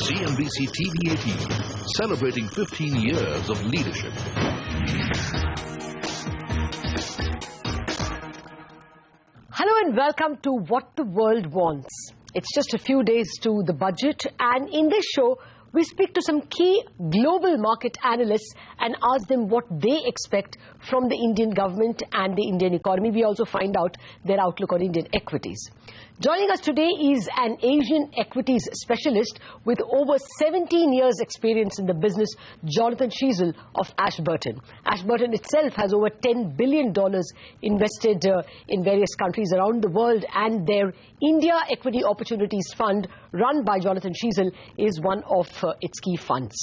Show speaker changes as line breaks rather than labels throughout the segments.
CNBC TV 18, celebrating 15 years of leadership.
Hello and welcome to What the World Wants. It's just a few days to the budget, and in this show, we speak to some key global market analysts and ask them what they expect from the Indian government and the Indian economy. We also find out their outlook on Indian equities. Joining us today is an Asian equities specialist with over 17 years experience in the business, Jonathan Schiessl of Ashburton. Ashburton itself has over $10 billion invested in various countries around the world, and their India Equity Opportunities Fund, run by Jonathan Schiessl, is one of its key funds.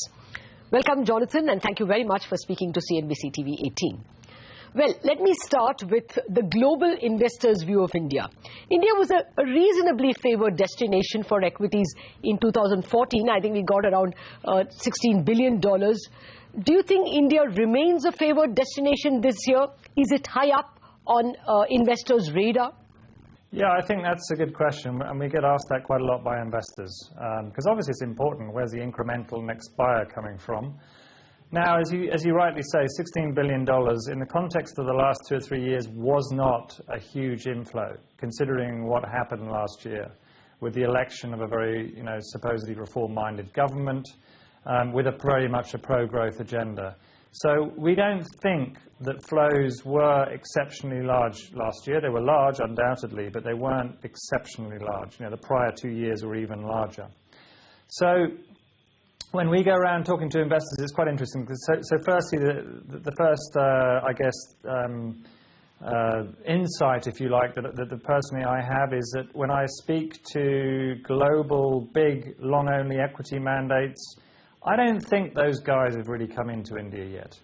Welcome, Jonathan, and thank you very much for speaking to CNBC TV 18. Well, let me start with the global investors' view of India. India was a reasonably favored destination for equities in 2014. I think we got around $16 billion. Do you think India remains a favored destination this year? Is it high up on investors' radar?
Yeah, I think that's a good question, and we get asked that quite a lot by investors, because obviously it's important. Where's the incremental next buyer coming from? Now, as you rightly say, $16 billion in the context of the last 2 or 3 years was not a huge inflow, considering what happened last year with the election of a very, supposedly reform-minded government with very much a pro-growth agenda. So we don't think that flows were exceptionally large last year. They were large, undoubtedly, but they weren't exceptionally large. The prior 2 years were even larger. So when we go around talking to investors, it's quite interesting. So firstly, the first, insight, if you like, that personally I have is that when I speak to global, big, long-only equity mandates, I don't think those guys have really come into India yet.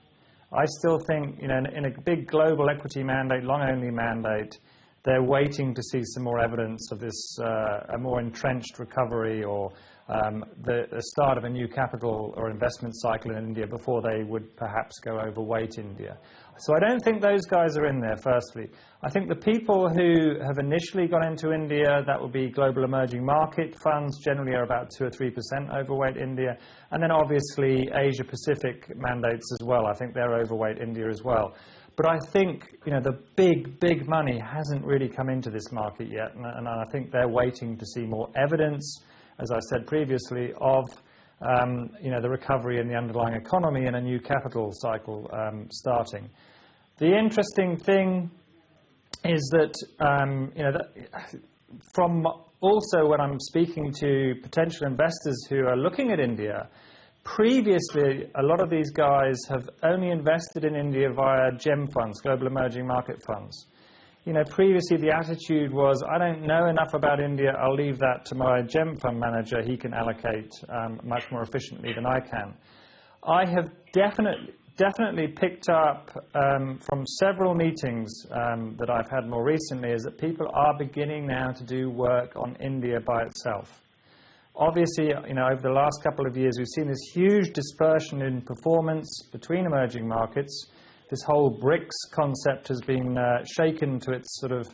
I still think, in a big global equity mandate, long-only mandate, they're waiting to see some more evidence of this, a more entrenched recovery or the start of a new capital or investment cycle in India before they would perhaps go overweight India. So I don't think those guys are in there, firstly. I think the people who have initially gone into India, that would be global emerging market funds, generally are about 2 or 3% overweight India. And then obviously Asia-Pacific mandates as well. I think they're overweight India as well. But I think, the big money hasn't really come into this market yet. And I think they're waiting to see more evidence, as I said previously, of the recovery in the underlying economy and a new capital cycle starting. The interesting thing is that, from also when I'm speaking to potential investors who are looking at India, previously a lot of these guys have only invested in India via GEM funds, global emerging market funds. Previously the attitude was, I don't know enough about India, I'll leave that to my GEM fund manager, he can allocate much more efficiently than I can. I have definitely picked up from several meetings that I've had more recently, is that people are beginning now to do work on India by itself. Obviously, over the last couple of years, we've seen this huge dispersion in performance between emerging markets. This whole BRICS concept has been shaken to its sort of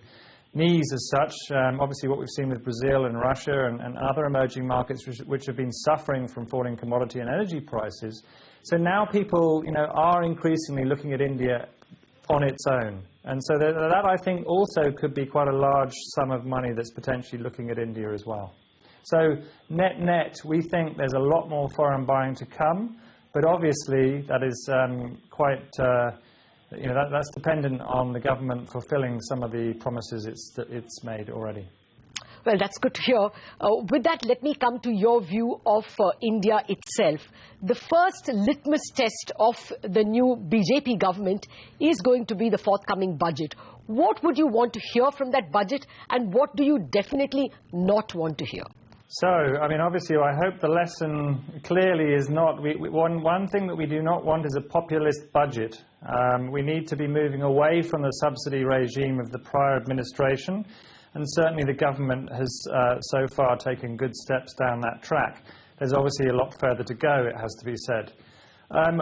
knees as such. Obviously, what we've seen with Brazil and Russia and other emerging markets which have been suffering from falling commodity and energy prices. So now people, are increasingly looking at India on its own. And so that I think also could be quite a large sum of money that's potentially looking at India as well. So net, we think there's a lot more foreign buying to come. But obviously, that is that's dependent on the government fulfilling some of the promises it's made already.
Well, that's good to hear. With that, let me come to your view of India itself. The first litmus test of the new BJP government is going to be the forthcoming budget. What would you want to hear from that budget, and what do you definitely not want to hear?
So, obviously, I hope the lesson clearly is not... One thing that we do not want is a populist budget. We need to be moving away from the subsidy regime of the prior administration, and certainly the government has so far taken good steps down that track. There's obviously a lot further to go, it has to be said.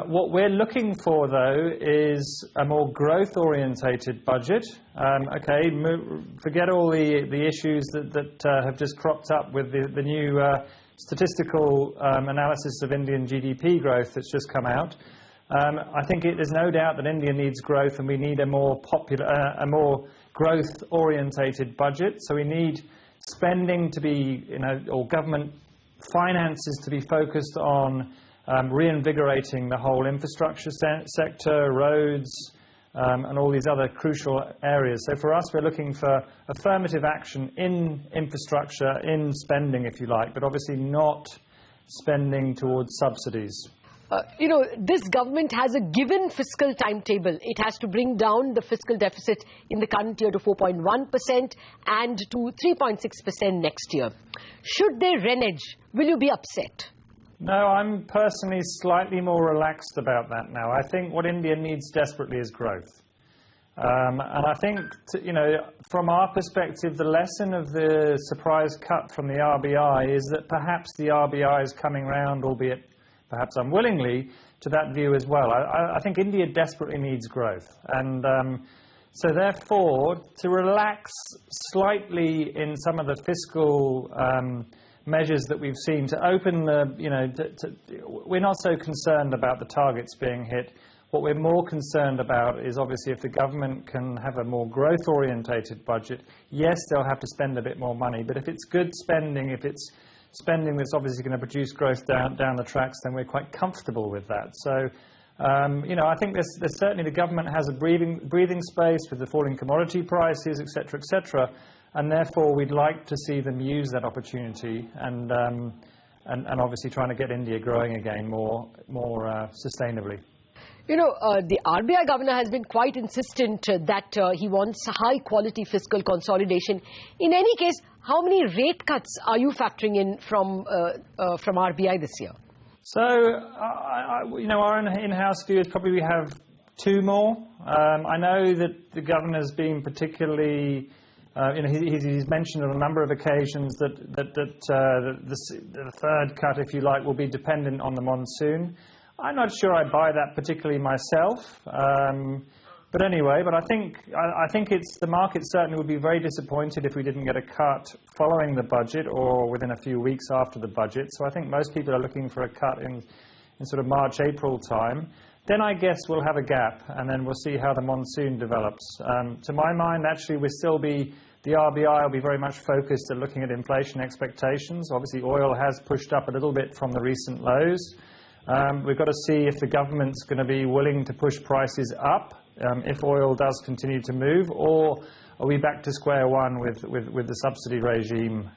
What we're looking for, though, is a more growth-orientated budget. Forget all the issues that have just cropped up with the new statistical analysis of Indian GDP growth that's just come out. I think there's no doubt that India needs growth, and we need a more growth-orientated budget. So we need spending to be, or government finances to be focused on reinvigorating the whole infrastructure sector, roads, and all these other crucial areas. So for us, we're looking for affirmative action in infrastructure, in spending, if you like, but obviously not spending towards subsidies.
This government has a given fiscal timetable. It has to bring down the fiscal deficit in the current year to 4.1% and to 3.6% next year. Should they renege, will you be upset?
No, I'm personally slightly more relaxed about that now. I think what India needs desperately is growth. And I think, from our perspective, the lesson of the surprise cut from the RBI is that perhaps the RBI is coming round, albeit perhaps unwillingly, to that view as well. I think India desperately needs growth. And so therefore, to relax slightly in some of the fiscal measures that we've seen, to open we're not so concerned about the targets being hit. What we're more concerned about is obviously if the government can have a more growth-orientated budget, yes, they'll have to spend a bit more money, but if it's good spending, if it's spending that's obviously going to produce growth down the tracks, then we're quite comfortable with that. So, I think there's certainly the government has a breathing space with the falling commodity prices, etc., etc., and therefore we'd like to see them use that opportunity and obviously trying to get India growing again more sustainably.
The RBI governor has been quite insistent that he wants high-quality fiscal consolidation. In any case, how many rate cuts are you factoring in from RBI this year?
So, our in-house view is probably we have 2 more. I know that the governor's been particularly, he's mentioned on a number of occasions that the third cut, if you like, will be dependent on the monsoon. I'm not sure I buy that particularly myself, but anyway. But I think the market certainly would be very disappointed if we didn't get a cut following the budget or within a few weeks after the budget. So I think most people are looking for a cut in sort of March, April time. Then I guess we'll have a gap, and then we'll see how the monsoon develops. To my mind, actually, the RBI will be very much focused at looking at inflation expectations. Obviously, oil has pushed up a little bit from the recent lows. We've got to see if the government's going to be willing to push prices up if oil does continue to move, or are we back to square one with the subsidy regime?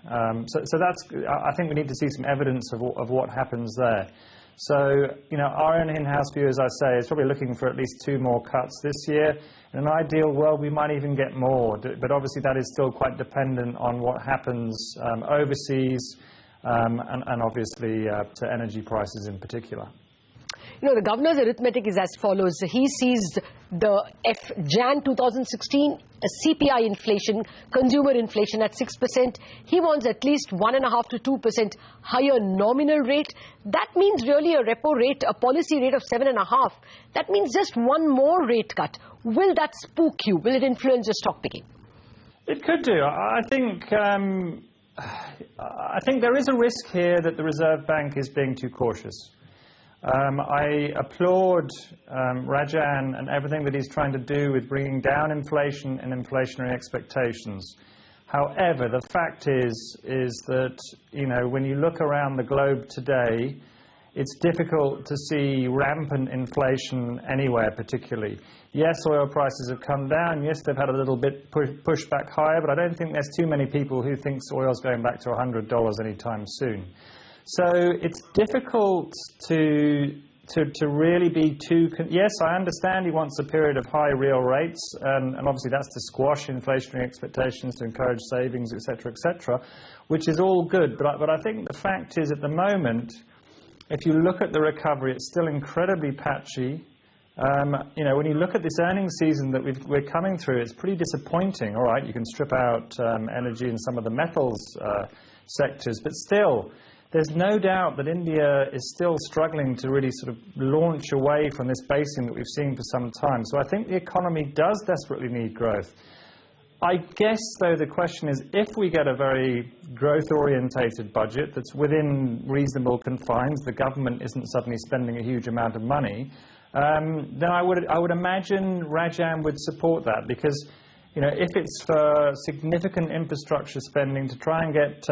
So that's, I think we need to see some evidence of what happens there. So, our own in-house view, as I say, is probably looking for at least 2 more cuts this year. In an ideal world, we might even get more, but obviously that is still quite dependent on what happens overseas, and obviously to energy prices in particular.
The governor's arithmetic is as follows. He sees the Jan 2016 CPI inflation, consumer inflation at 6%. He wants at least 1.5% to 2% higher nominal rate. That means really a repo rate, a policy rate of 7.5%. That means just 1 more rate cut. Will that spook you? Will it influence your stock picking?
It could do. I think there is a risk here that the Reserve Bank is being too cautious. I applaud Rajan and everything that he's trying to do with bringing down inflation and inflationary expectations. However, the fact is that, when you look around the globe today, it's difficult to see rampant inflation anywhere particularly. Yes, oil prices have come down. Yes, they've had a little bit pushed back higher, but I don't think there's too many people who think oil's going back to $100 anytime soon. So it's difficult to really be too... Yes, I understand he wants a period of high real rates, and obviously that's to squash inflationary expectations, to encourage savings, etc., which is all good. But I think the fact is, at the moment, if you look at the recovery, it's still incredibly patchy. When you look at this earnings season that we're coming through, it's pretty disappointing. All right, you can strip out energy and some of the metals sectors, but still, there's no doubt that India is still struggling to really sort of launch away from this basing that we've seen for some time. So I think the economy does desperately need growth. I guess, though, the question is, if we get a very growth-orientated budget that's within reasonable confines, the government isn't suddenly spending a huge amount of money, then I would imagine Rajan would support that, because, you know, if it's for significant infrastructure spending to try and get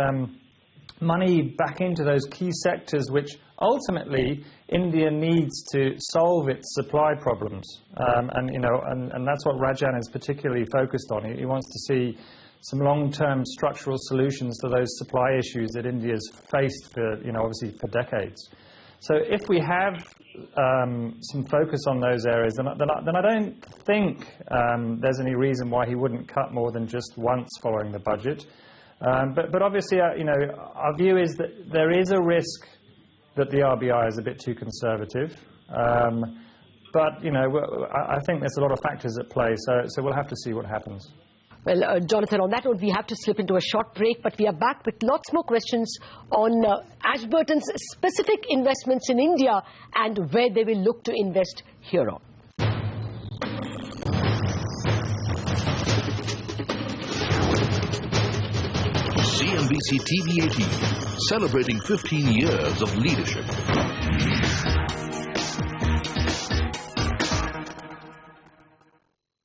money back into those key sectors which ultimately India needs to solve its supply problems, and that's what Rajan is particularly focused on. He wants to see some long-term structural solutions to those supply issues that India's faced for, obviously for decades. So if we have some focus on those areas, then I don't think there's any reason why he wouldn't cut more than just once following the budget. But obviously, our view is that there is a risk that the RBI is a bit too conservative. But, I think there's a lot of factors at play, so we'll have to see what happens.
Well, Jonathan, on that note, we have to slip into a short break, but we are back with lots more questions on Ashburton's specific investments in India and where they will look to invest here on.
CNBC TV 18, celebrating 15 years of leadership.